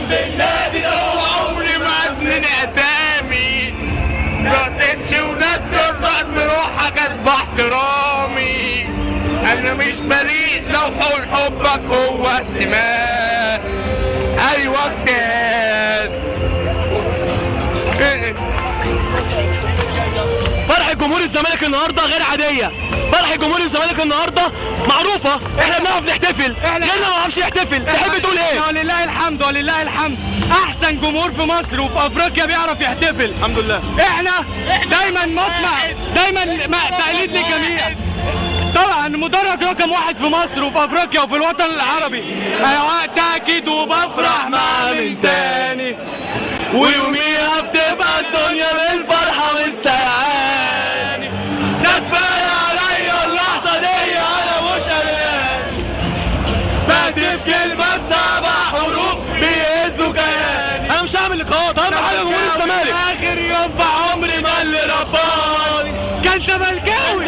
جنب النادي ده عمري ما ابني اسامي راسيتش وناس ترضى بروحك اصبح احترامي انا مش بريء لو حول حبك هو اهتمام ايوه اجتهاد. فرحة جمهور الزمالك النهارده غير عادية، فرحة جمهور الزمالك النهارده معروفة، احنا بنعرف نحتفل، غيرنا ما بيعرفش يحتفل، تحب تقول ايه؟ ولله الحمد ولله الحمد، أحسن جمهور في مصر وفي أفريقيا بيعرف يحتفل. الحمد لله. احنا دايما مطمع، دايما تقليد للجميع. طبعا مدرج رقم واحد في مصر وفي افريقيا وفي الوطن العربي. تأكيد وبفرح مع من تاني ويوميها بتبقى الدنيا بالفرحة والسعادة. ده كفاية عليا اللحظة دي أنا مش قلقان. بكتب كلمة ب7 حروف بيهزوا كياني. أنا مش هعمل لقاءات، أهم حاجة جمهور الزمالك. آخر يوم في عمري ما اللي رباني كان زملكاوي.